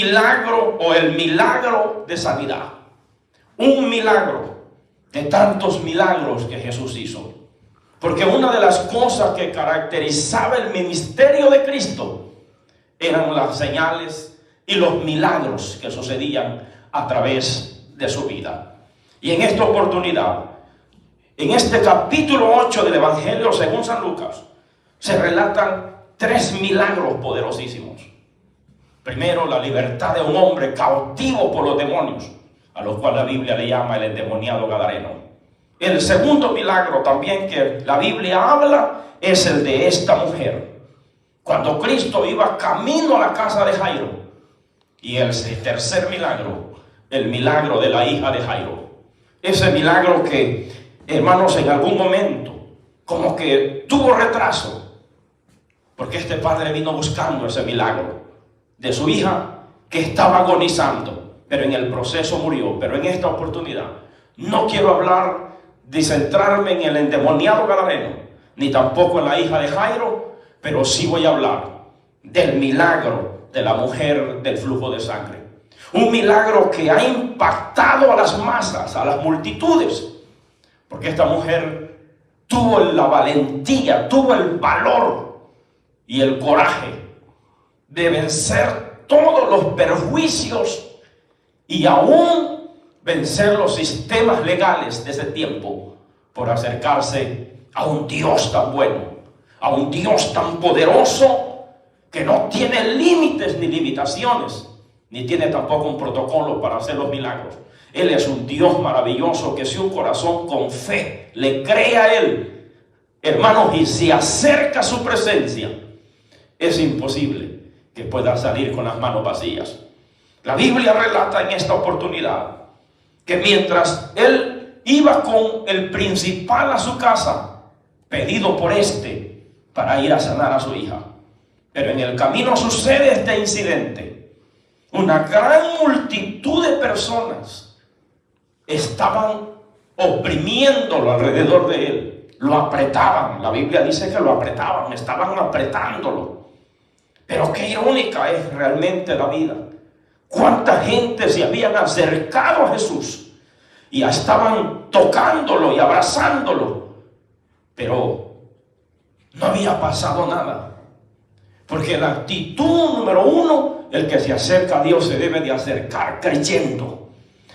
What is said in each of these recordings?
milagro o el milagro de sanidad. Un milagro de tantos milagros que Jesús hizo. Porque una de las cosas que caracterizaba el ministerio de Cristo eran las señales y los milagros que sucedían a través de su vida. Y en esta oportunidad, en este capítulo 8 del Evangelio según San Lucas, se relatan 3 milagros poderosísimos. Primero, la libertad de un hombre cautivo por los demonios, a los cuales la Biblia le llama el endemoniado gadareno. El segundo milagro también que la Biblia habla es el de esta mujer, cuando Cristo iba camino a la casa de Jairo. Y el tercer milagro, el milagro de la hija de Jairo. Ese milagro que, hermanos, en algún momento como que tuvo retraso, porque este padre vino buscando ese milagro de su hija que estaba agonizando, pero en el proceso murió. Pero en esta oportunidad no quiero hablar de centrarme en el endemoniado gadareno, ni tampoco en la hija de Jairo, pero sí voy a hablar del milagro de la mujer del flujo de sangre. Un milagro que ha impactado a las masas, a las multitudes, porque esta mujer tuvo la valentía, tuvo el valor y el coraje de vencer todos los perjuicios y aún vencer los sistemas legales de ese tiempo por acercarse a un Dios tan bueno, a un Dios tan poderoso que no tiene límites ni limitaciones, ni tiene tampoco un protocolo para hacer los milagros. Él es un Dios maravilloso que si un corazón con fe le cree a Él, hermanos, y se acerca a su presencia, es imposible que pueda salir con las manos vacías. La Biblia relata en esta oportunidad que mientras él iba con el principal a su casa, pedido por este para ir a sanar a su hija, pero en el camino sucede este incidente. Una gran multitud de personas estaban oprimiéndolo alrededor de él, lo apretaban. La Biblia dice que lo apretaban, estaban apretándolo. Pero qué irónica es realmente la vida. Cuánta gente se habían acercado a Jesús y ya estaban tocándolo y abrazándolo, pero no había pasado nada. Porque la actitud número uno, el que se acerca a Dios se debe de acercar creyendo.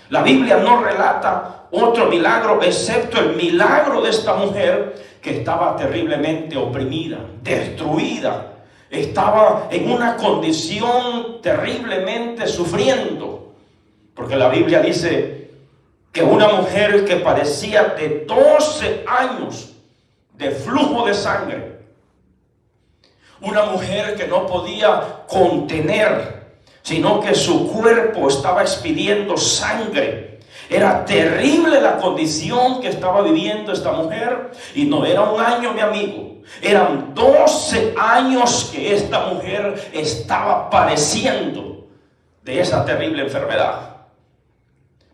La Biblia no relata otro milagro excepto el milagro de esta mujer que estaba terriblemente oprimida, destruida. Estaba en una condición terriblemente sufriendo. Porque la Biblia dice que una mujer que padecía de 12 años de flujo de sangre, una mujer que no podía contener, sino que su cuerpo estaba expidiendo sangre. Era terrible la condición que estaba viviendo esta mujer. Y no era un año, mi amigo. Eran 12 años que esta mujer estaba padeciendo de esa terrible enfermedad.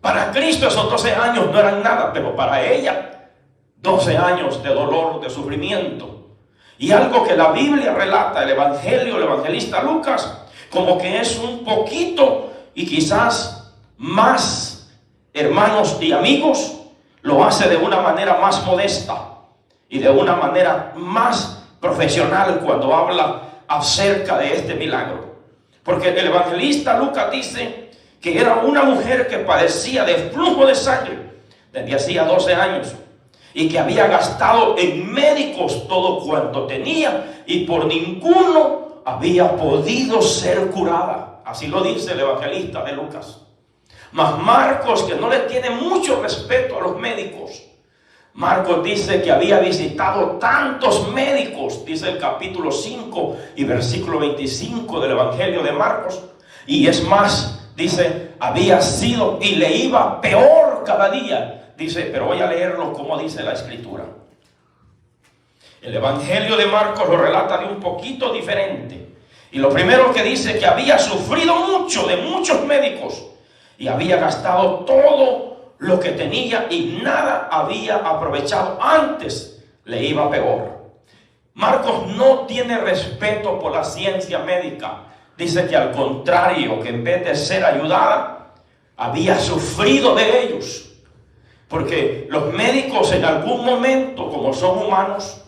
Para Cristo esos 12 años no eran nada, pero para ella 12 años de dolor, de sufrimiento. Y algo que la Biblia relata, el evangelista Lucas, como que es un poquito y quizás más, hermanos y amigos, lo hace de una manera más modesta y de una manera más profesional cuando habla acerca de este milagro. Porque el evangelista Lucas dice que era una mujer que padecía de flujo de sangre desde hacía 12 años y que había gastado en médicos todo cuanto tenía y por ninguno había podido ser curada. Así lo dice el evangelista de Lucas. Mas Marcos, que no le tiene mucho respeto a los médicos, Marcos dice que había visitado tantos médicos, dice el capítulo 5 y versículo 25 del Evangelio de Marcos. Y es más, dice, había sido y le iba peor cada día. Dice, pero voy a leerlo como dice la Escritura. El Evangelio de Marcos lo relata de un poquito diferente. Y lo primero que dice que había sufrido mucho de muchos médicos y había gastado todo lo que tenía y nada había aprovechado. Antes le iba peor. Marcos no tiene respeto por la ciencia médica. dice que al contrario, que en vez de ser ayudada, había sufrido de ellos. Porque los médicos en algún momento, como son humanos,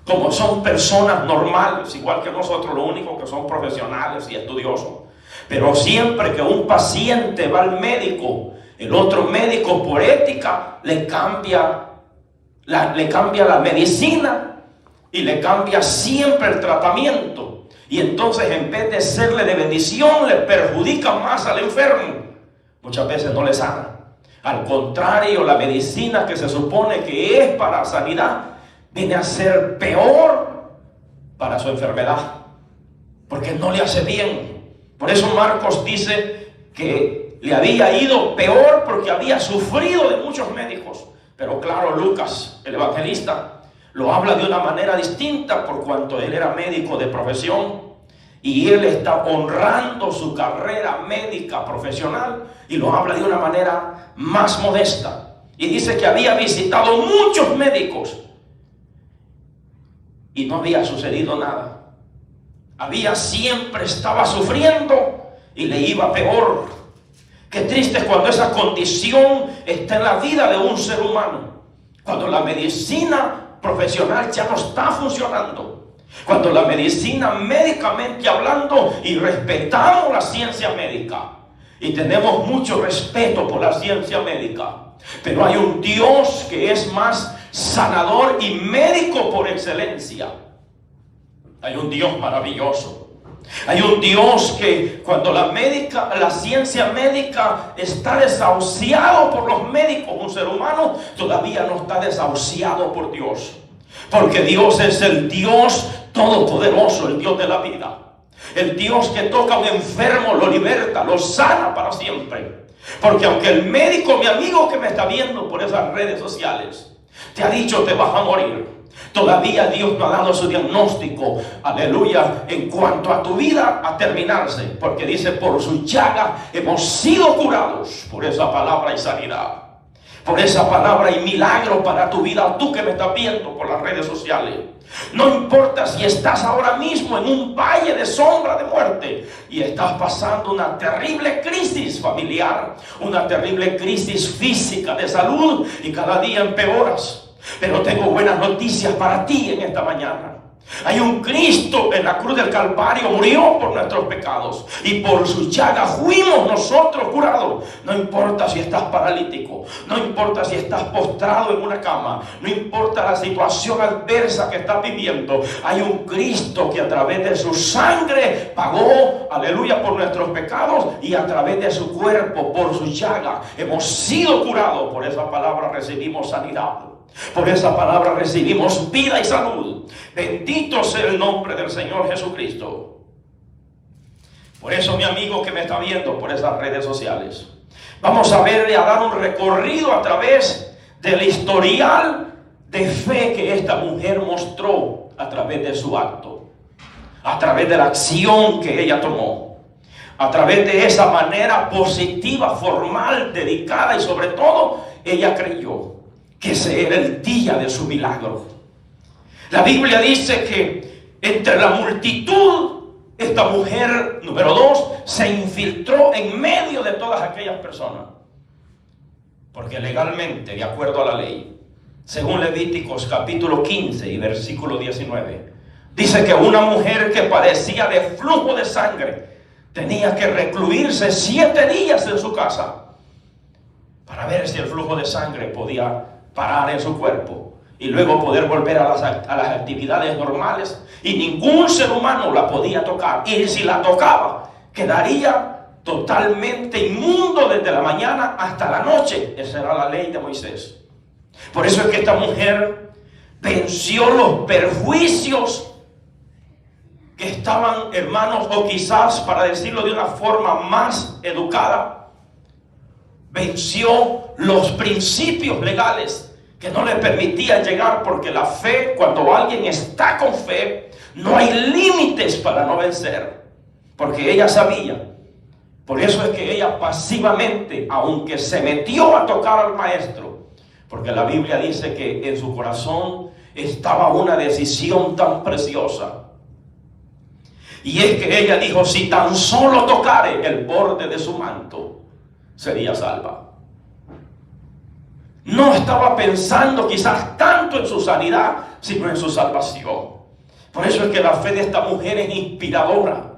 como son personas normales, igual que nosotros, lo único que son profesionales y estudiosos, pero siempre que un paciente va al médico, el otro médico por ética le cambia la medicina y le cambia siempre el tratamiento. Y entonces, en vez de serle de bendición, le perjudica más al enfermo. Muchas veces no le sana. Al contrario, la medicina que se supone que es para sanidad viene a ser peor para su enfermedad, porque no le hace bien. Por eso Marcos dice que le había ido peor porque había sufrido de muchos médicos. Pero claro, Lucas, el evangelista, lo habla de una manera distinta por cuanto él era médico de profesión. Y él está honrando su carrera médica profesional y lo habla de una manera más modesta. Y dice que había visitado muchos médicos y no había sucedido nada. Siempre estaba sufriendo y le iba peor. Qué triste es cuando esa condición está en la vida de un ser humano. Cuando la medicina profesional ya no está funcionando. Cuando la medicina, médicamente hablando, y respetamos la ciencia médica y tenemos mucho respeto por la ciencia médica, pero hay un Dios que es más sanador y médico por excelencia. Hay un Dios maravilloso. Hay un Dios que cuando la ciencia médica está desahuciado por los médicos, un ser humano todavía no está desahuciado por Dios. Porque Dios es el Dios todopoderoso, el Dios de la vida. El Dios que toca a un enfermo, lo liberta, lo sana para siempre. Porque aunque el médico, mi amigo que me está viendo por esas redes sociales, te ha dicho te vas a morir, todavía Dios no ha dado su diagnóstico, aleluya, en cuanto a tu vida a terminarse. Porque dice, por su llaga hemos sido curados. Por esa palabra y sanidad. Por esa palabra y milagro para tu vida, tú que me estás viendo por las redes sociales. No importa si estás ahora mismo en un valle de sombra de muerte y estás pasando una terrible crisis familiar, una terrible crisis física de salud y cada día empeoras. Pero tengo buenas noticias para ti en esta mañana. Hay un Cristo en la cruz del Calvario, murió por nuestros pecados y por su llaga fuimos nosotros curados. No importa si estás paralítico, no importa si estás postrado en una cama, no importa la situación adversa que estás viviendo, hay un Cristo que a través de su sangre pagó, aleluya, por nuestros pecados, y a través de su cuerpo, por su llaga, hemos sido curados. Por esa palabra recibimos sanidad. Por esa palabra recibimos vida y salud. Bendito sea el nombre del Señor Jesucristo. Por eso, mi amigo que me está viendo por esas redes sociales, vamos a verle, a dar un recorrido a través del historial de fe que esta mujer mostró a través de su acto, a través de la acción que ella tomó, a través de esa manera positiva, formal, dedicada, y sobre todo ella creyó que ese era el día de su milagro. La Biblia dice que entre la multitud, esta mujer, número 2, se infiltró en medio de todas aquellas personas. Porque legalmente, de acuerdo a la ley, según Levíticos capítulo 15 y versículo 19, dice que una mujer que padecía de flujo de sangre tenía que recluirse 7 días en su casa para ver si el flujo de sangre podía parar en su cuerpo y luego poder volver a las actividades normales, y ningún ser humano la podía tocar, y si la tocaba quedaría totalmente inmundo desde la mañana hasta la noche. Esa era la ley de Moisés. Por eso es que esta mujer venció los perjuicios que estaban, hermanos, o quizás, para decirlo de una forma más educada, venció los principios legales que no le permitían llegar, porque la fe, cuando alguien está con fe, no hay límites para no vencer, porque ella sabía. Por eso es que ella pasivamente, aunque se metió a tocar al maestro, porque la Biblia dice que en su corazón estaba una decisión tan preciosa. Y es que ella dijo, si tan solo tocare el borde de su manto, sería salva. No estaba pensando quizás tanto en su sanidad, sino en su salvación. Por eso es que la fe de esta mujer es inspiradora.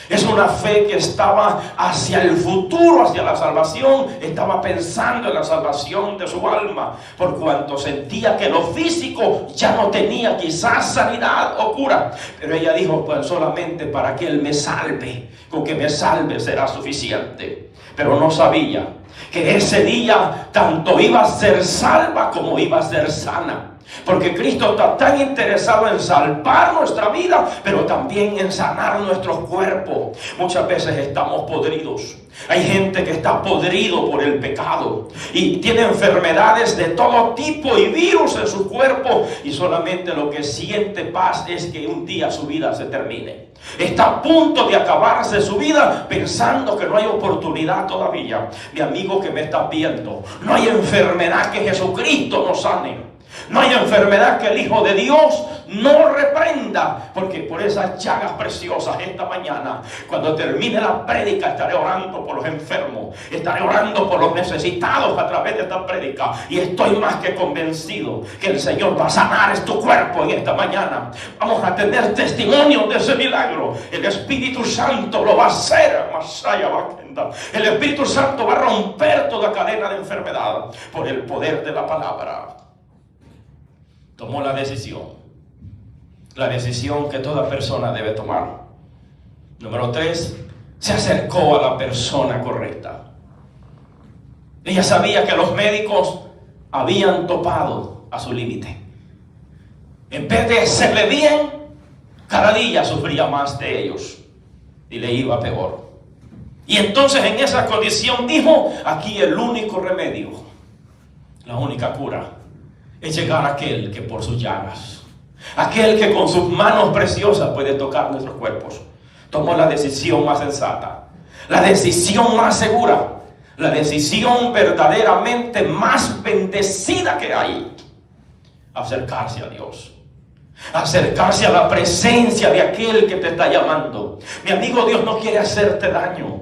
Es una fe que estaba hacia el futuro, hacia la salvación. Estaba pensando en la salvación de su alma, por cuanto sentía que lo físico ya no tenía quizás sanidad o cura. Pero ella dijo, pues solamente para que Él me salve, con que me salve será suficiente. Pero no sabía que ese día tanto iba a ser salva como iba a ser sana. Porque Cristo está tan interesado en salvar nuestra vida, pero también en sanar nuestros cuerpos. Muchas veces estamos podridos. Hay gente que está podrido por el pecado y tiene enfermedades de todo tipo y virus en su cuerpo, y solamente lo que siente paz es que un día su vida se termine. Está a punto de acabarse su vida pensando que no hay oportunidad todavía. Mi amigo que me está viendo, no hay enfermedad que Jesucristo no sane. No hay enfermedad que el Hijo de Dios no reprenda, porque por esas llagas preciosas esta mañana, cuando termine la prédica, estaré orando por los enfermos, estaré orando por los necesitados a través de esta prédica, y estoy más que convencido que el Señor va a sanar tu cuerpo en esta mañana. Vamos a tener testimonio de ese milagro. El Espíritu Santo lo va a hacer. El Espíritu Santo va a romper toda cadena de enfermedad por el poder de la palabra. Tomó la decisión que toda persona debe tomar. Número 3, se acercó a la persona correcta. Ella sabía que los médicos habían topado a su límite. En vez de hacerle bien, cada día sufría más de ellos y le iba peor. Y entonces en esa condición dijo, aquí el único remedio, la única cura, es llegar a aquel que por sus llagas, aquel que con sus manos preciosas puede tocar nuestros cuerpos. Tomó la decisión más sensata, la decisión más segura, la decisión verdaderamente más bendecida que hay: acercarse a Dios, acercarse a la presencia de aquel que te está llamando. Mi amigo, Dios no quiere hacerte daño.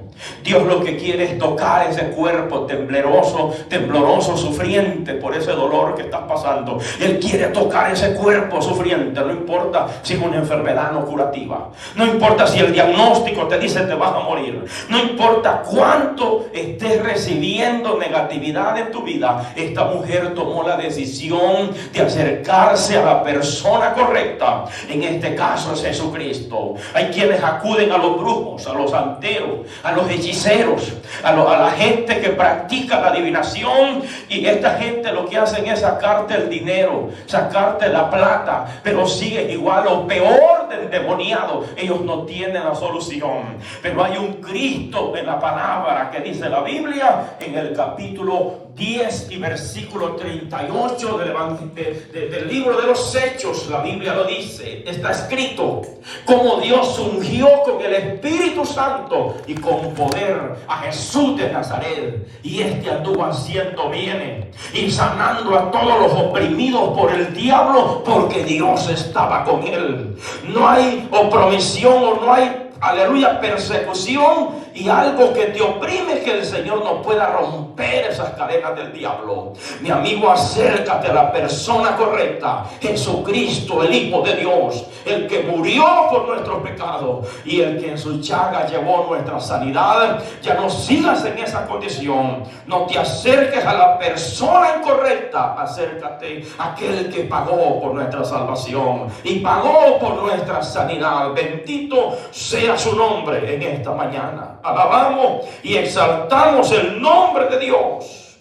Dios lo que quiere es tocar ese cuerpo tembloroso, sufriente por ese dolor que estás pasando. Él quiere tocar ese cuerpo sufriente. No importa si es una enfermedad no curativa, no importa si el diagnóstico te dice te vas a morir, no importa cuánto estés recibiendo negatividad en tu vida. Esta mujer tomó la decisión de acercarse a la persona correcta. En este caso es Jesucristo. Hay quienes acuden a los brujos, a los santeros, a los hechiceros, a la gente que practica la adivinación, y esta gente lo que hacen es sacarte el dinero, sacarte la plata, pero sigues igual o peor de endemoniado. Ellos no tienen la solución. Pero hay un Cristo en la palabra que dice la Biblia en el capítulo 10 y versículo 38 del libro de los Hechos. La Biblia lo dice, está escrito: como Dios ungió con el Espíritu Santo y con poder a Jesús de Nazaret, y este anduvo haciendo bienes y sanando a todos los oprimidos por el diablo, porque Dios estaba con él. No hay opromisión o no hay, aleluya, persecución y algo que te oprime que el Señor no pueda romper esas cadenas del diablo. Mi amigo, acércate a la persona correcta: Jesucristo, el Hijo de Dios, el que murió por nuestros pecados y el que en su llaga llevó nuestra sanidad. Ya no sigas en esa condición, no te acerques a la persona incorrecta, acércate a aquel que pagó por nuestra salvación y pagó por nuestra sanidad. Bendito sea su nombre en esta mañana. Alabamos y exaltamos el nombre de Dios.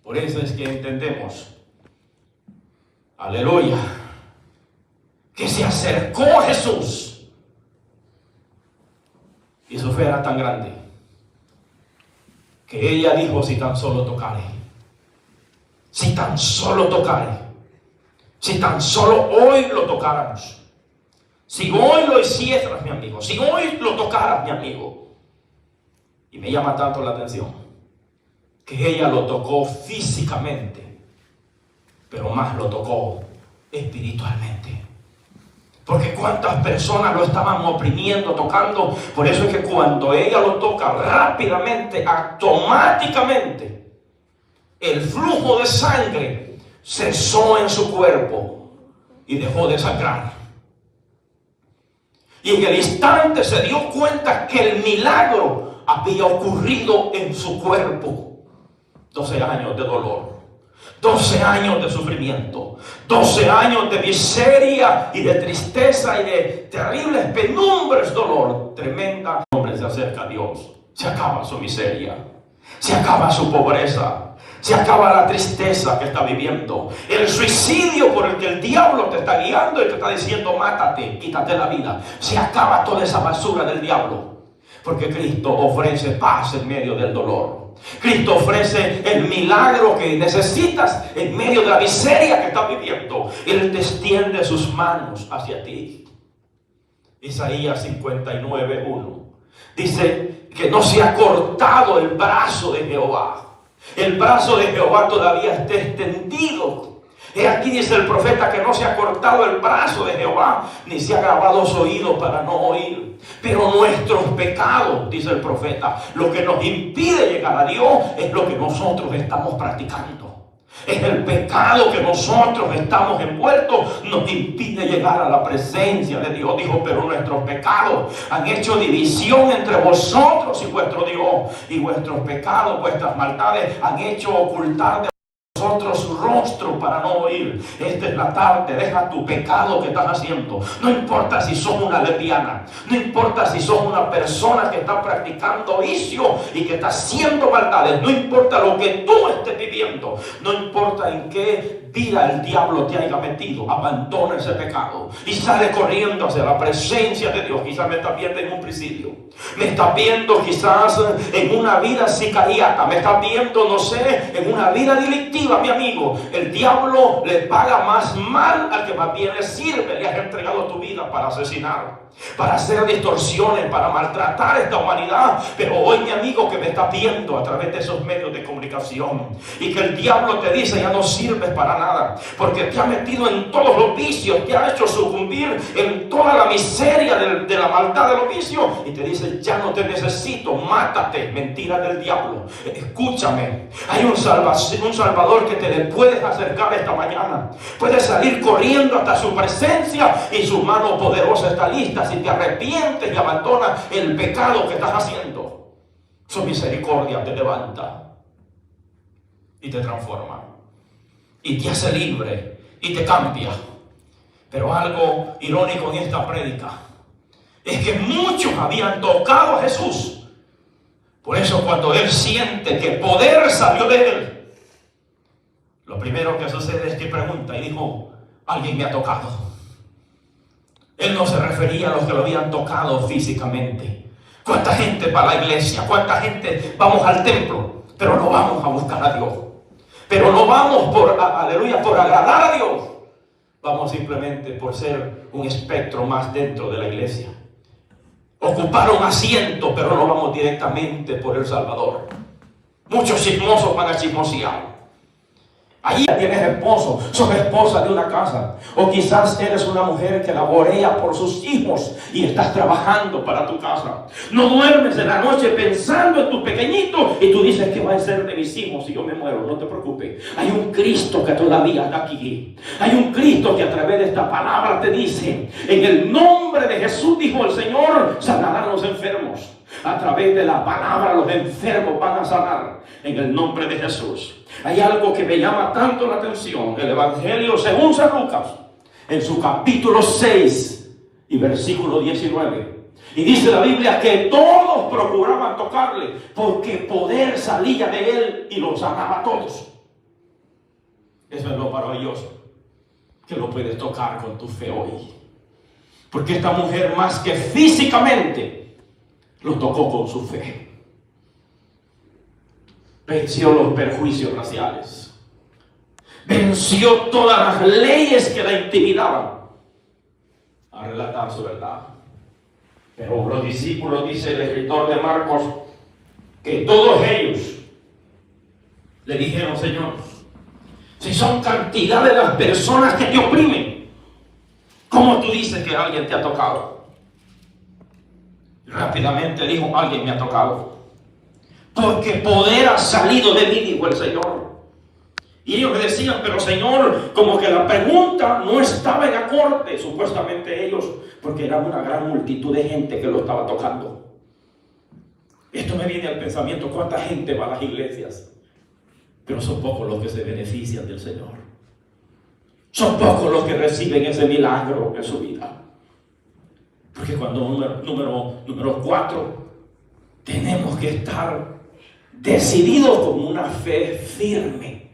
Por eso es que entendemos, aleluya, que se acercó a Jesús y su fe era tan grande que ella dijo: si tan solo tocare, si tan solo tocare, si tan solo hoy lo tocáramos. Si hoy lo hicieras, mi amigo, si hoy lo tocaras, mi amigo. Y me llama tanto la atención que ella lo tocó físicamente, pero más lo tocó espiritualmente. Porque cuántas personas lo estaban oprimiendo, tocando. Por eso es que cuando ella lo toca rápidamente, automáticamente, el flujo de sangre cesó en su cuerpo y dejó de sangrar. Y en el instante se dio cuenta que el milagro había ocurrido en su cuerpo. 12 años de dolor, 12 años de sufrimiento, 12 años de miseria y de tristeza y de terribles penumbres, dolor, tremenda. El hombre se acerca a Dios, se acaba su miseria, se acaba su pobreza, se acaba la tristeza que está viviendo, el suicidio por el que el diablo te está guiando y te está diciendo mátate, quítate la vida. Se acaba toda esa basura del diablo, porque Cristo ofrece paz en medio del dolor. Cristo ofrece el milagro que necesitas en medio de la miseria que estás viviendo. Él te extiende sus manos hacia ti. Isaías 59:1 dice que no se ha cortado el brazo de Jehová. El brazo de Jehová todavía está extendido. Y aquí dice el profeta que no se ha cortado el brazo de Jehová, ni se ha grabado los oídos para no oír. Pero nuestros pecados, dice el profeta, lo que nos impide llegar a Dios es lo que nosotros estamos practicando. Es el pecado que nosotros estamos envueltos, nos impide llegar a la presencia de Dios. Dijo, pero nuestros pecados han hecho división entre vosotros y vuestro Dios. Y vuestros pecados, vuestras maldades han hecho ocultar de vosotros su rostro para no oír. Esta es la tarde, deja tu pecado que estás haciendo. No importa si sos una lesbiana, no importa si sos una persona que está practicando vicio y que está haciendo maldades, no importa lo que tú estés viviendo, no importa en qué vida el diablo te haya metido, abandona ese pecado y sale corriendo hacia la presencia de Dios. Quizás me estás viendo en un presidio, me estás viendo quizás en una vida sicariata, me estás viendo, no sé, en una vida delictiva, mi amigo. El diablo le paga más mal al que más bien le sirve. Le has entregado tu vida para asesinar, para hacer distorsiones, para maltratar a esta humanidad. Pero hoy, mi amigo que me está viendo a través de esos medios de comunicación, y que el diablo te dice ya no sirves para nada, porque te ha metido en todos los vicios, te ha hecho sucumbir en toda la miseria de la maldad de los vicios, y te dice ya no te necesito, mátate. Mentira del diablo. Escúchame, hay un Salvador que te le puedes acercar esta mañana. Puedes salir corriendo hasta su presencia y su mano poderosa está lista. Si te arrepientes y abandonas el pecado que estás haciendo, su misericordia te levanta y te transforma y te hace libre y te cambia. Pero algo irónico en esta prédica es que muchos habían tocado a Jesús. Por eso cuando él siente que poder salió de él, lo primero que sucede es que pregunta y dijo, alguien me ha tocado. Él no se refería a los que lo habían tocado físicamente. ¿Cuánta gente va a la iglesia? ¿Cuánta gente vamos al templo? Pero no vamos a buscar a Dios. Pero no vamos por agradar a Dios. Vamos simplemente por ser un espectro más dentro de la iglesia. Ocupar un asiento, pero no vamos directamente por el Salvador. Muchos chismosos van a chismosear. Allí tienes esposo, sos esposa de una casa, o quizás eres una mujer que laborea por sus hijos y estás trabajando para tu casa. No duermes en la noche pensando en tu pequeñito y tú dices, ¿qué va a ser de mis hijos si yo me muero? No te preocupes, hay un Cristo que todavía está aquí. Hay un Cristo que a través de esta palabra te dice, en el nombre de Jesús, dijo el Señor, sanarán los enfermos. A través de la palabra los enfermos van a sanar en el nombre de Jesús. Hay algo que me llama tanto la atención. El Evangelio según San Lucas, en su capítulo 6 y versículo 19. Y dice la Biblia que todos procuraban tocarle, porque poder salía de él y los sanaba a todos. Eso es lo maravilloso, que lo puedes tocar con tu fe hoy. Porque esta mujer, más que físicamente, lo tocó con su fe. Venció los perjuicios raciales. Venció todas las leyes que la intimidaban a relatar su verdad. Pero los discípulos, dice el escritor de Marcos, que todos ellos le dijeron, Señor, si son cantidad de las personas que te oprimen, ¿Cómo tú dices que alguien te ha tocado? Rápidamente dijo, alguien me ha tocado. Porque poder ha salido de mí, dijo el Señor. Y ellos me decían, pero Señor, como que la pregunta no estaba en acorde, supuestamente ellos, porque era una gran multitud de gente que lo estaba tocando. Esto me viene al pensamiento, ¿cuánta gente va a las iglesias? Pero son pocos los que se benefician del Señor. Son pocos los que reciben ese milagro en su vida. Porque cuando número 4, tenemos que estar decididos con una fe firme.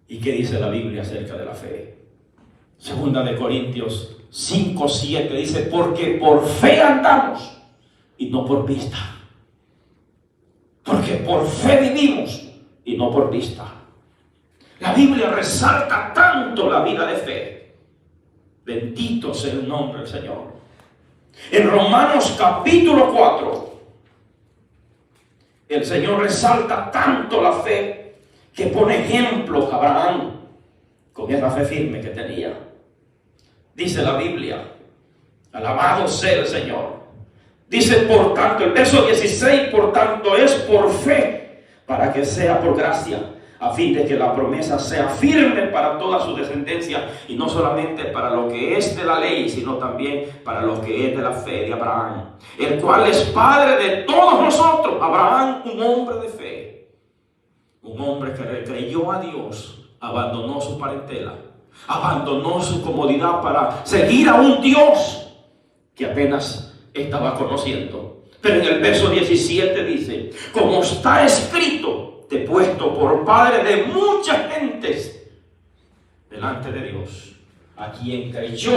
¿Y qué dice la Biblia acerca de la fe? Segunda de Corintios 5:7 dice, porque por fe andamos y no por vista. Porque por fe vivimos y no por vista. La Biblia resalta tanto la vida de fe. Bendito sea el nombre del Señor. En Romanos capítulo 4, el Señor resalta tanto la fe que pone ejemplos a Abraham con esa fe firme que tenía. Dice la Biblia, alabado sea el Señor. Dice, por tanto, el verso 16, por tanto es por fe, para que sea por gracia, a fin de que la promesa sea firme para toda su descendencia, y no solamente para lo que es de la ley, sino también para lo que es de la fe de Abraham, el cual es padre de todos nosotros. Abraham, un hombre de fe, un hombre que creyó a Dios, abandonó su parentela, abandonó su comodidad para seguir a un Dios que apenas estaba conociendo. Pero en el verso 17 dice, como está escrito, te he puesto por padre de muchas gentes delante de Dios, a quien creyó,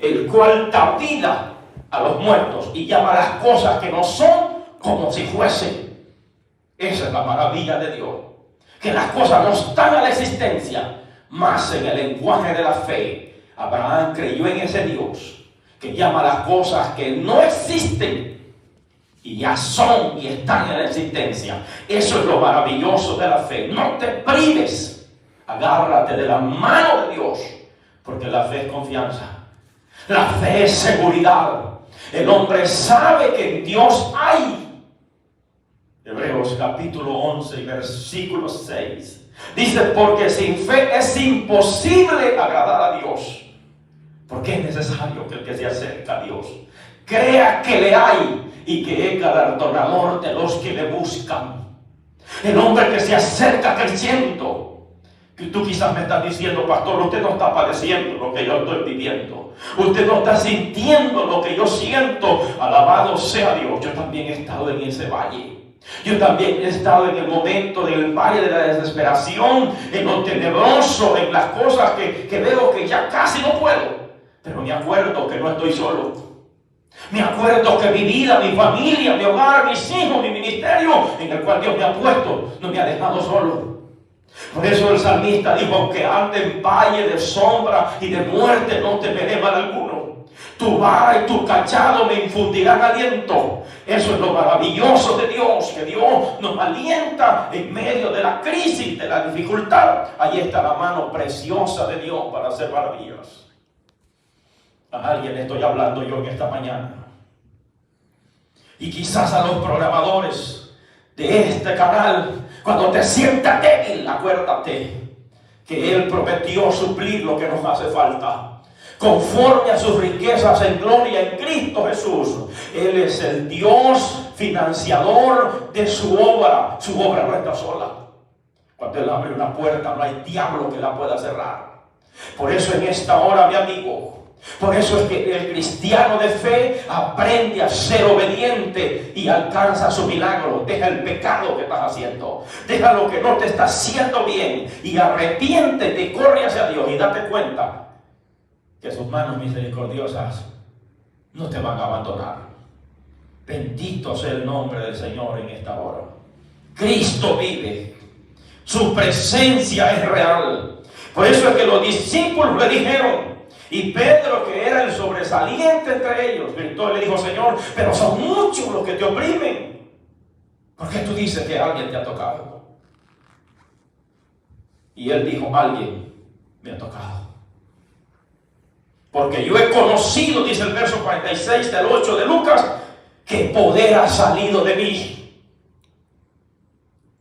el cual da vida a los muertos y llama las cosas que no son como si fuesen. Esa es la maravilla de Dios, que las cosas no están a la existencia, más en el lenguaje de la fe. Abraham creyó en ese Dios que llama las cosas que no existen y ya son y están en la existencia. Eso es lo maravilloso de la fe. No te prives, agárrate de la mano de Dios, porque la fe es confianza, la fe es seguridad. El hombre sabe que en Dios hay. Hebreos capítulo 11 versículo 6 dice, porque sin fe es imposible agradar a Dios. Porque es necesario que el que se acerca a Dios crea que le hay y que es galardonador de los que le buscan. El hombre que se acerca creyendo, que tú quizás me estás diciendo, pastor, usted no está padeciendo lo que yo estoy viviendo, usted no está sintiendo lo que yo siento. Alabado sea Dios. Yo también he estado en ese valle. Yo también he estado en el momento del valle de la desesperación, en lo tenebroso, en las cosas que veo que ya casi no puedo. Pero me acuerdo que no estoy solo. Me acuerdo que mi vida, mi familia, mi hogar, mis hijos, mi ministerio, en el cual Dios me ha puesto, no me ha dejado solo. Por eso el salmista dijo, aunque ande en valle de sombra y de muerte, no temeré mal alguno. Tu vara y tu cachado me infundirán aliento. Eso es lo maravilloso de Dios, que Dios nos alienta en medio de la crisis, de la dificultad. Ahí está la mano preciosa de Dios para hacer maravillas. A alguien le estoy hablando yo en esta mañana. Y quizás a los programadores de este canal, cuando te sientas débil, acuérdate que Él prometió suplir lo que nos hace falta, conforme a sus riquezas en gloria en Cristo Jesús. Él es el Dios financiador de su obra. Su obra no está sola. Cuando Él abre una puerta, no hay diablo que la pueda cerrar. Por eso en esta hora, mi amigo, por eso es que el cristiano de fe aprende a ser obediente y alcanza su milagro. Deja el pecado que estás haciendo, deja lo que no te está haciendo bien y arrepiéntete y corre hacia Dios y date cuenta que sus manos misericordiosas no te van a abandonar. Bendito sea el nombre del Señor en esta hora. Cristo vive, su presencia es real. Por eso es que los discípulos le dijeron, y Pedro, que era el sobresaliente entre ellos, gritó y le dijo, Señor, pero son muchos los que te oprimen. ¿Por qué tú dices que alguien te ha tocado? Y él dijo, alguien me ha tocado. Porque yo he conocido, dice el verso 46 del 8 de Lucas, que poder ha salido de mí.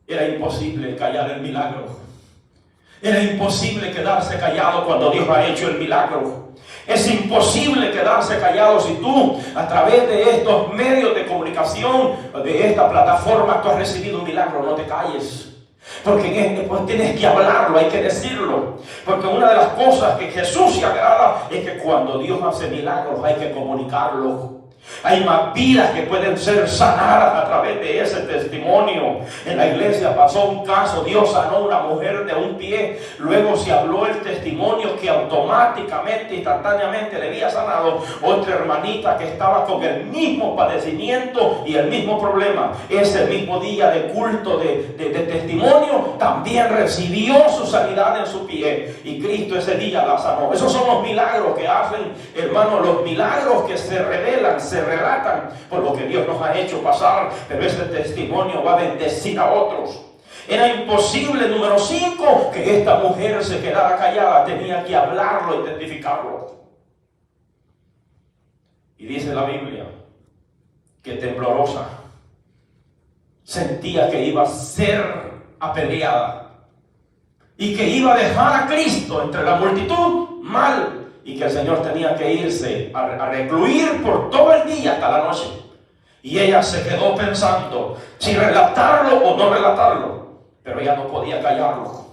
Era imposible callar el milagro. Era imposible quedarse callado cuando Dios ha hecho el milagro. Es imposible quedarse callado si tú, a través de estos medios de comunicación, de esta plataforma, tú has recibido un milagro. No te calles. Porque pues tienes que hablarlo, hay que decirlo. Porque una de las cosas que Jesús se agrada es que cuando Dios hace milagros hay que comunicarlo. Hay más vidas que pueden ser sanadas a través de ese testimonio. En la iglesia pasó un caso, Dios sanó a una mujer de un pie, luego se habló el testimonio que automáticamente, instantáneamente le había sanado otra hermanita que estaba con el mismo padecimiento y el mismo problema. Ese mismo día de culto de testimonio también recibió su sanidad en su pie y Cristo ese día la sanó. Esos son los milagros que hacen, hermanos, los milagros que se revelan, se relatan por lo que Dios nos ha hecho pasar, pero ese testimonio va a bendecir a otros. Era imposible, número 5, que esta mujer se quedara callada. Tenía que hablarlo, identificarlo. Y dice la Biblia que temblorosa sentía que iba a ser apedreada y que iba a dejar a Cristo entre la multitud mal. Y que el Señor tenía que irse a recluir por todo el día hasta la noche. Y ella se quedó pensando si relatarlo o no relatarlo. Pero ella no podía callarlo.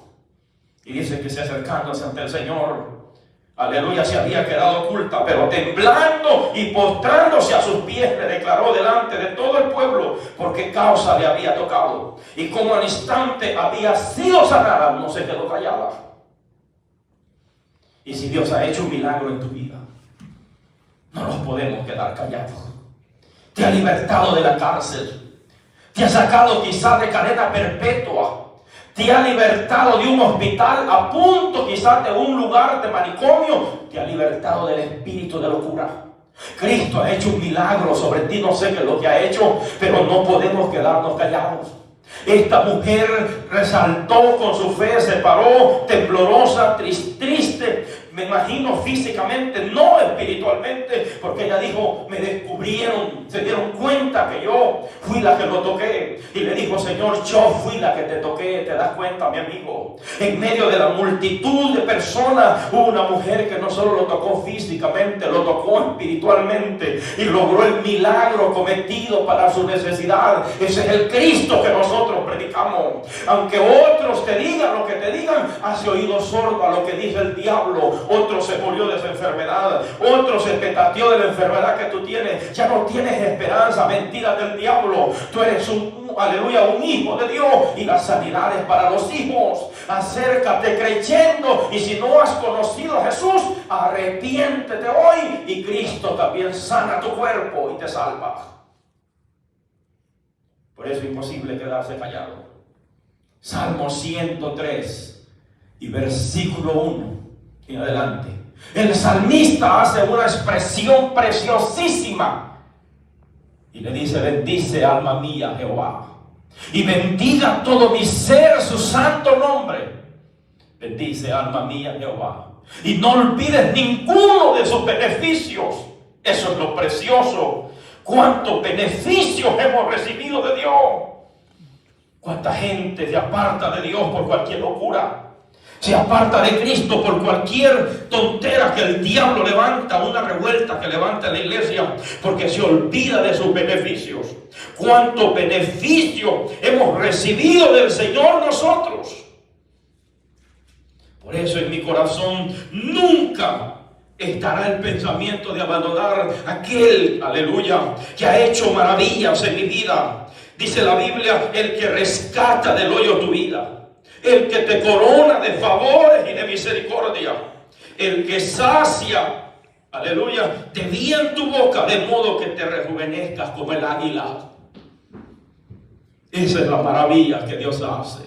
Y dice que se acercándose ante el Señor, aleluya, se había quedado oculta, pero temblando y postrándose a sus pies le declaró delante de todo el pueblo por qué causa le había tocado. Y como al instante había sido sanada, no se quedó callada. Y si Dios ha hecho un milagro en tu vida, no nos podemos quedar callados. Te ha libertado de la cárcel. Te ha sacado quizás de cadena perpetua. Te ha libertado de un hospital a punto quizás de un lugar de manicomio. Te ha libertado del espíritu de locura. Cristo ha hecho un milagro sobre ti. No sé qué es lo que ha hecho, pero no podemos quedarnos callados. Esta mujer resaltó con su fe, se paró temblorosa, triste, me imagino físicamente, no espiritualmente, porque ella dijo, me descubrieron, se dieron cuenta que yo fui la que lo toqué. Y le dijo, Señor, yo fui la que te toqué. ¿Te das cuenta, mi amigo? En medio de la multitud de personas hubo una mujer que no solo lo tocó físicamente, lo tocó espiritualmente y logró el milagro cometido para su necesidad. Ese es el Cristo que nosotros predicamos. Aunque otros te digan lo que te digan, hace oído sordo a lo que dice el diablo. Otro se murió de esa enfermedad, otro se petateó de la enfermedad que tú tienes. Ya no tienes esperanza, mentira del diablo. Tú eres un hijo de Dios y la sanidad es para los hijos. Acércate creyendo, y si no has conocido a Jesús, arrepiéntete hoy y Cristo también sana tu cuerpo y te salva. Por eso es imposible quedarse callado. Salmo 103 y versículo 1 en adelante. El salmista hace una expresión preciosísima y le dice: bendice alma mía Jehová, y bendiga todo mi ser su santo nombre. Bendice alma mía Jehová, y no olvides ninguno de sus beneficios. Eso es lo precioso. Cuántos beneficios hemos recibido de Dios. Cuánta gente se aparta de Dios por cualquier locura. Se aparta de Cristo por cualquier tontera que el diablo levanta, una revuelta que levanta en la iglesia, porque se olvida de sus beneficios. Cuántos beneficios hemos recibido del Señor nosotros. Por eso en mi corazón nunca estará el pensamiento de abandonar a aquel, aleluya, que ha hecho maravillas en mi vida. Dice la Biblia: el que rescata del hoyo tu vida, el que te corona de favores y de misericordia, el que sacia, aleluya, de bien tu boca, de modo que te rejuvenezcas como el águila. Esa es la maravilla que Dios hace.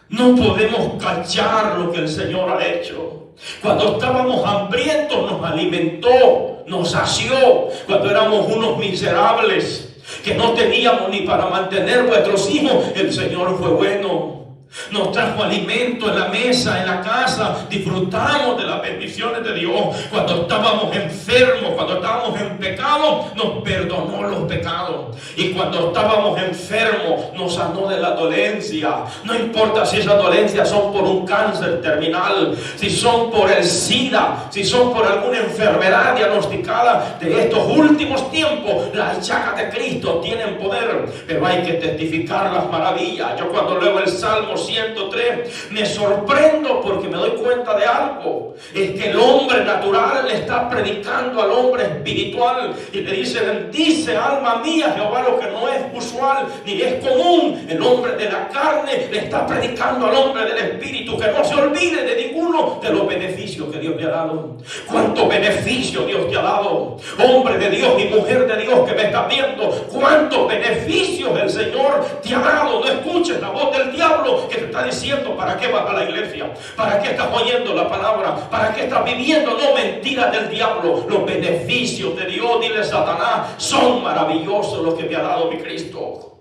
No podemos callar lo que el Señor ha hecho. Cuando estábamos hambrientos nos alimentó, nos sació. Cuando éramos unos miserables que no teníamos ni para mantener vuestros hijos, el Señor fue bueno. Nos trajo alimento en la mesa, en la casa. Disfrutamos de las bendiciones de Dios. Cuando estábamos enfermos, cuando estábamos en pecado, nos perdonó los pecados. Y cuando estábamos enfermos, nos sanó de la dolencia. No importa si esas dolencias son por un cáncer terminal, si son por el SIDA, si son por alguna enfermedad diagnosticada de estos últimos tiempos. Las llagas de Cristo tienen poder, pero hay que testificar las maravillas. Yo cuando leo el Salmo 103 me sorprendo porque me doy cuenta de algo. Es que el hombre natural le está predicando al hombre espiritual y le dice: bendice alma mía Jehová, lo que no es usual ni es común. El hombre de la carne le está predicando al hombre del espíritu que no se olvide de ninguno de los beneficios que Dios le ha dado. ¿Cuántos beneficios Dios te ha dado? Hombre de Dios y mujer de Dios que me estás viendo, ¿cuántos beneficios el Señor te ha dado? No escuches la voz del diablo que te está diciendo: ¿para qué vas a la iglesia? ¿Para qué estás oyendo la palabra? ¿Para qué estás viviendo? No, mentiras del diablo. Los beneficios de Dios, dile Satanás, son maravillosos los que me ha dado mi Cristo.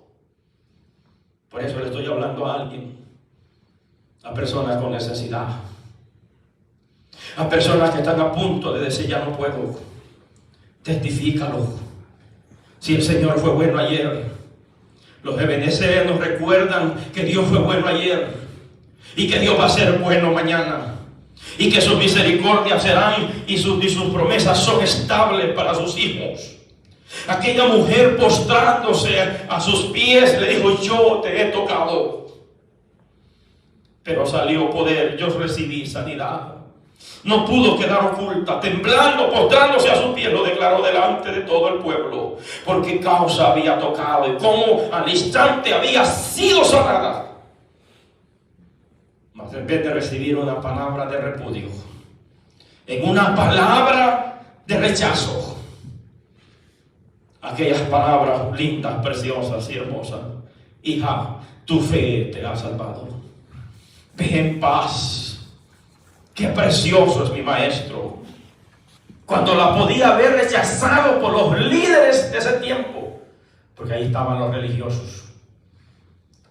Por eso le estoy hablando a alguien, a personas con necesidad, a personas que están a punto de decir: ya no puedo. Testifícalo. Si el Señor fue bueno ayer, los Ebenezer nos recuerdan que Dios fue bueno ayer y que Dios va a ser bueno mañana, y que sus misericordias serán y sus promesas son estables para sus hijos. Aquella mujer postrándose a sus pies le dijo: yo te he tocado, pero salió poder. Yo recibí sanidad. No pudo quedar oculta, temblando, postrándose a sus pies, lo declaró delante de todo el pueblo, porque causa había tocado y cómo al instante había sido sanada. Mas en vez de recibir una palabra de repudio, en una palabra de rechazo, aquellas palabras lindas, preciosas y hermosas: hija, tu fe te ha salvado, ve en paz. Qué precioso es mi maestro. Cuando la podía haber rechazado por los líderes de ese tiempo, porque ahí estaban los religiosos,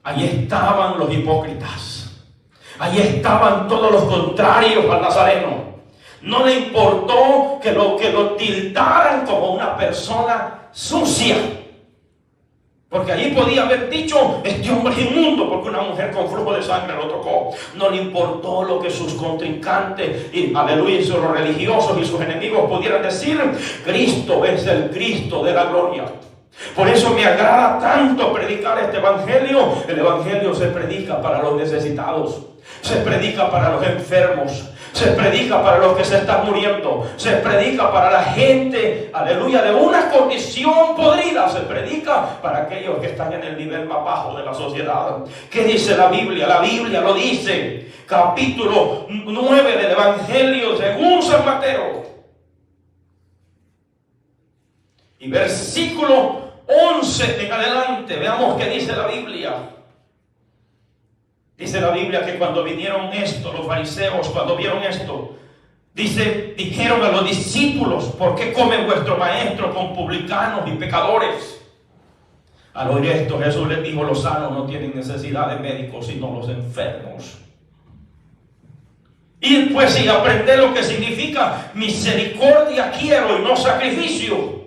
ahí estaban los hipócritas, ahí estaban todos los contrarios al Nazareno. No le importó que lo tildaran como una persona sucia, porque allí podía haber dicho: este hombre es inmundo, porque una mujer con flujo de sangre lo tocó. No le importó lo que sus contrincantes y aleluya, sus religiosos y sus enemigos pudieran decir. Cristo es el Cristo de la gloria. Por eso me agrada tanto predicar este evangelio. El evangelio se predica para los necesitados, se predica para los enfermos, se predica para los que se están muriendo, se predica para la gente, aleluya, de una condición podrida, se predica para aquellos que están en el nivel más bajo de la sociedad. ¿Qué dice la Biblia? La Biblia lo dice, capítulo 9 del Evangelio según San Mateo, y versículo 11 en adelante. Veamos qué dice la Biblia. Dice la Biblia que cuando vinieron esto, los fariseos, cuando vieron esto, dijeron a los discípulos: ¿por qué come vuestro maestro con publicanos y pecadores? Al oír esto, Jesús les dijo: los sanos no tienen necesidad de médicos, sino los enfermos. Y pues si aprender lo que significa misericordia quiero y no sacrificio.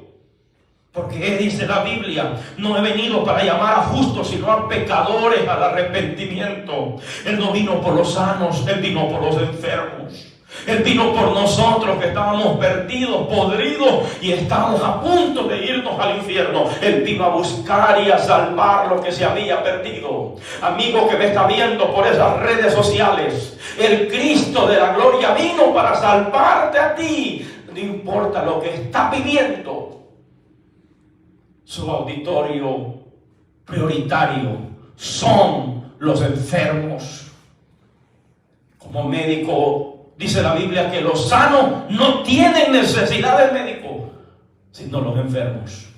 Porque dice la Biblia: no he venido para llamar a justos, sino a pecadores al arrepentimiento. Él no vino por los sanos, Él vino por los enfermos. Él vino por nosotros que estábamos perdidos, podridos y estábamos a punto de irnos al infierno. Él vino a buscar y a salvar lo que se había perdido. Amigo que me está viendo por esas redes sociales, el Cristo de la gloria vino para salvarte a ti. No importa lo que estás viviendo. Su auditorio prioritario son los enfermos. Como médico, dice la Biblia que los sanos no tienen necesidad del médico, sino los enfermos.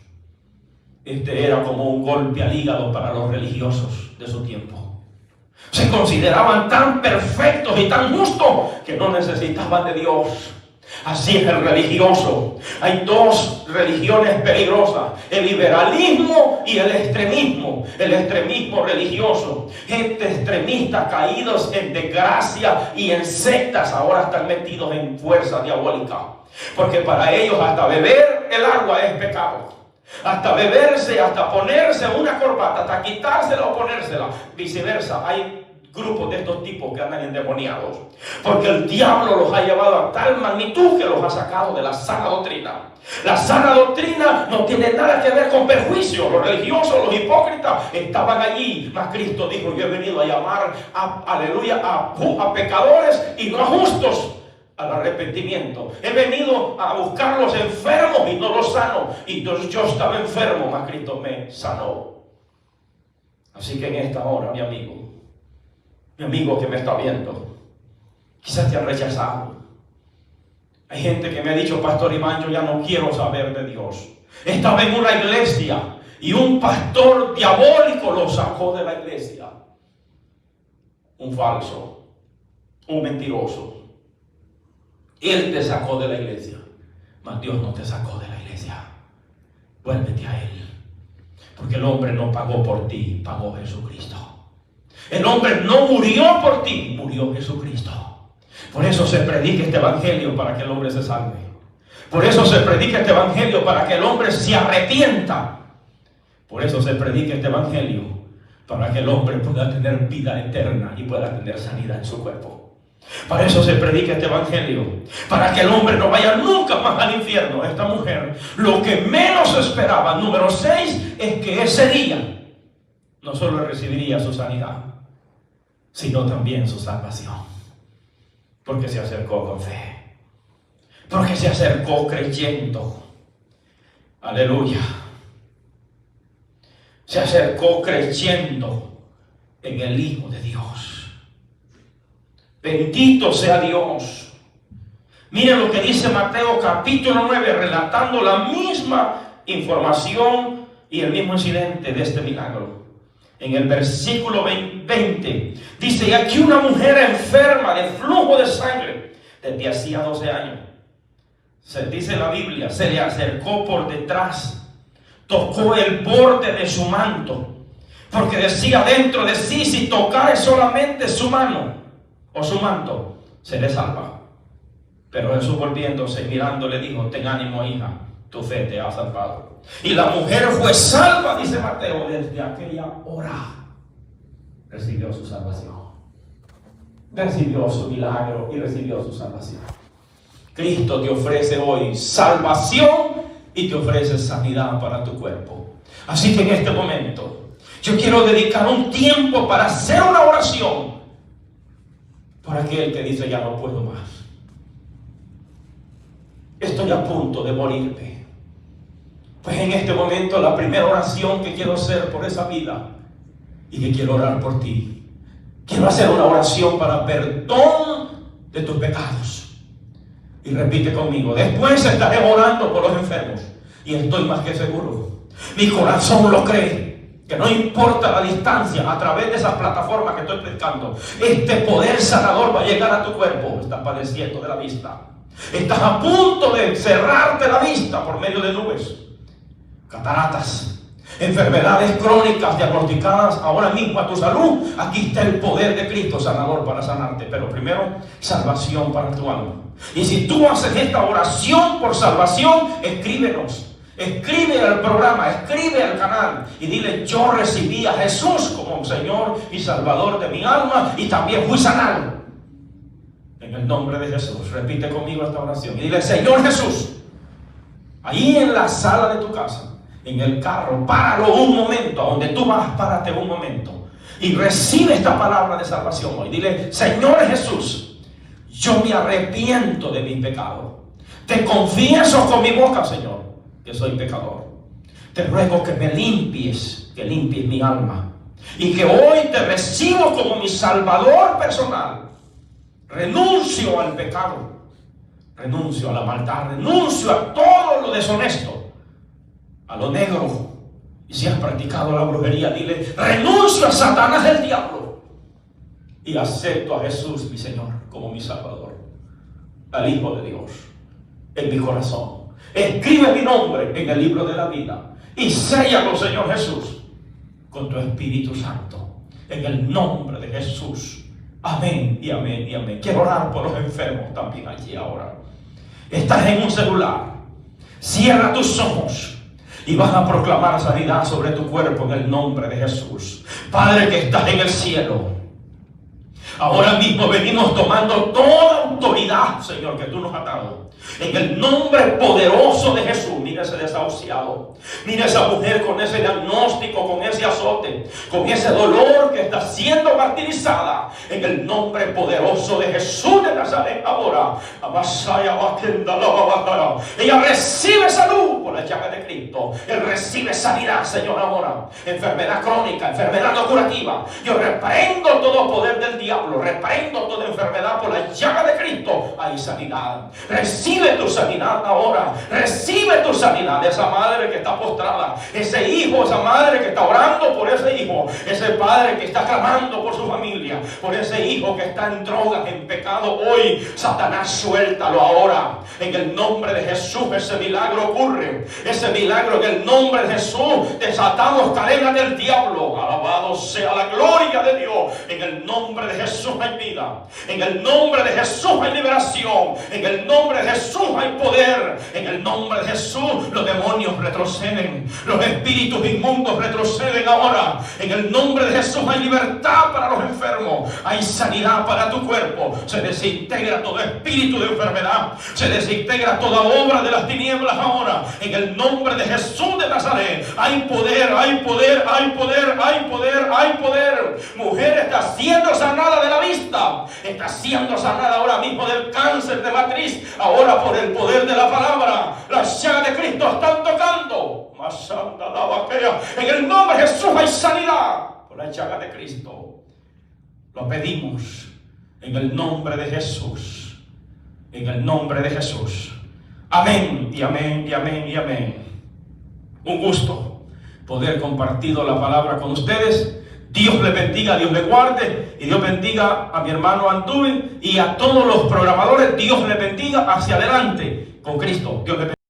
Este era como un golpe al hígado para los religiosos de su tiempo. Se consideraban tan perfectos y tan justos que no necesitaban de Dios. Así es el religioso. Hay dos religiones peligrosas: el liberalismo y el extremismo. El extremismo religioso, gente extremista caídos en desgracia y en sectas, ahora están metidos en fuerza diabólica, porque para ellos hasta beber el agua es pecado, hasta beberse, hasta ponerse una corbata, hasta quitársela o ponérsela, viceversa. Hay grupos de estos tipos que andan endemoniados, porque el diablo los ha llevado a tal magnitud que los ha sacado de la sana doctrina. La sana doctrina no tiene nada que ver con perjuicio. Los religiosos, los hipócritas estaban allí, mas Cristo dijo: yo he venido a llamar a pecadores y no a justos al arrepentimiento. He venido a buscar los enfermos y no los sanos. Y entonces yo estaba enfermo, mas Cristo me sanó. Así que en esta hora, mi amigo que me está viendo, quizás te han rechazado. Hay gente que me ha dicho: Pastor Iván, yo ya no quiero saber de Dios. Estaba en una iglesia y un pastor diabólico lo sacó de la iglesia. Un falso, un mentiroso. Él te sacó de la iglesia, mas Dios no te sacó de la iglesia. Vuélvete a Él, porque el hombre no pagó por ti, pagó Jesucristo. El hombre no murió por ti, murió Jesucristo. Por eso se predica este evangelio, para que el hombre se salve. Por eso se predica este evangelio, para que el hombre se arrepienta. Por eso se predica este evangelio, para que el hombre pueda tener vida eterna y pueda tener sanidad en su cuerpo. Para eso se predica este evangelio, para que el hombre no vaya nunca más al infierno. Esta mujer, lo que menos esperaba, número 6, es que ese día no solo recibiría su sanidad, sino también su salvación. Porque se acercó con fe, porque se acercó creyendo. Aleluya. Se acercó creyendo en el Hijo de Dios. Bendito sea Dios. Miren lo que dice Mateo capítulo 9, relatando la misma información y el mismo incidente de este milagro. En el versículo 20 dice: y aquí una mujer enferma de flujo de sangre desde hacía 12 años. Dice la Biblia, se le acercó por detrás, tocó el borde de su manto, porque decía dentro de sí: si tocare solamente su mano o su manto, seré salva. Pero Jesús, volviéndose y mirando, le dijo: ten ánimo, hija, tu fe te ha salvado. Y la mujer fue salva, dice Mateo, desde aquella hora recibió su salvación, recibió su milagro y recibió su salvación. Cristo te ofrece hoy salvación y te ofrece sanidad para tu cuerpo. Así que en este momento yo quiero dedicar un tiempo para hacer una oración por aquel que dice: ya no puedo más, estoy a punto de morirme. Pues en este momento la primera oración que quiero hacer por esa vida, y que quiero orar por ti, quiero hacer una oración para perdón de tus pecados. Y repite conmigo: después estaré orando por los enfermos. Y estoy más que seguro, mi corazón lo cree, que no importa la distancia, a través de esas plataformas que estoy predicando, este poder sanador va a llegar a tu cuerpo. Estás padeciendo de la vista, estás a punto de cerrarte la vista por medio de nubes, cataratas, enfermedades crónicas diagnosticadas ahora mismo a tu salud. Aquí está el poder de Cristo sanador para sanarte. Pero primero, salvación para tu alma. Y si tú haces esta oración por salvación, escríbenos, escribe al programa, escribe al canal y dile: yo recibí a Jesús como Señor y Salvador de mi alma, y también fui sanado. En el nombre de Jesús, repite conmigo esta oración y dile: Señor Jesús, ahí en la sala de tu casa, en el carro, páralo un momento, a donde tú vas, párate un momento y recibe esta palabra de salvación hoy. Dile: Señor Jesús, yo me arrepiento de mi pecado. Te confieso con mi boca, Señor, que soy pecador. Te ruego que me limpies, que limpies mi alma, y que hoy te recibo como mi Salvador personal. Renuncio al pecado, renuncio a la maldad, renuncio a todo lo deshonesto, a lo negro. Y si has practicado la brujería, dile: renuncio a Satanás, el diablo, y acepto a Jesús, mi Señor, como mi Salvador, al Hijo de Dios. en mi corazón. Escribe mi nombre en el libro de la vida y séllalo, Señor Jesús, con tu Espíritu Santo, en el nombre de Jesús. Amén y amén y amén. Quiero orar por los enfermos también allí ahora. Estás en un celular, cierra tus ojos y vas a proclamar sanidad sobre tu cuerpo en el nombre de Jesús. Padre que estás en el cielo, ahora mismo venimos tomando toda autoridad, Señor, que tú nos has dado. En el nombre poderoso de Jesús. Mira ese desahuciado, mira esa mujer con ese diagnóstico, con ese azote, con ese dolor que está siendo martirizada. En el nombre poderoso de Jesús de Nazaret ahora. Ella recibe salud por la llaga de Cristo. Él recibe sanidad, Señor, ahora. Enfermedad crónica, enfermedad no curativa. Yo reprendo todo poder del diablo, reprendo toda enfermedad por la llaga de Cristo. Hay sanidad. Recibe tu sanidad ahora. Recibe tu sanidad de esa madre que está postrada, ese hijo, esa madre que está orando por ese hijo, ese padre que está clamando por su familia, por ese hijo que está en drogas, en pecado. Hoy, Satanás, suéltalo ahora. En el nombre de Jesús, ese milagro ocurre. Ese milagro en el nombre de Jesús. Desatamos cadenas del diablo. Alabado sea la gloria de Dios. En el nombre de Jesús hay vida. En el nombre de Jesús hay liberación. En el nombre de Jesús hay poder. En el nombre de Jesús los demonios retroceden. Los espíritus inmundos retroceden ahora. En el nombre de Jesús hay libertad para los enfermos. Hay sanidad para tu cuerpo. Se desintegra todo espíritu de enfermedad. Se desintegra toda obra de las tinieblas ahora. En el nombre de Jesús de Nazaret hay poder, hay poder, hay poder, hay poder, hay poder. Mujer está siendo sanada de la vista. Está siendo sanada ahora mismo del cáncer de matriz. Ahora por el poder de la palabra, las llagas de Cristo están tocando. En el nombre de Jesús hay sanidad por las llagas de Cristo. Lo pedimos en el nombre de Jesús. En el nombre de Jesús. Amén y amén y amén y amén. Un gusto poder compartir la palabra con ustedes. Dios les bendiga, Dios les guarde y Dios bendiga a mi hermano Antubi y a todos los programadores. Dios les bendiga hacia adelante con Cristo. Dios les bendiga.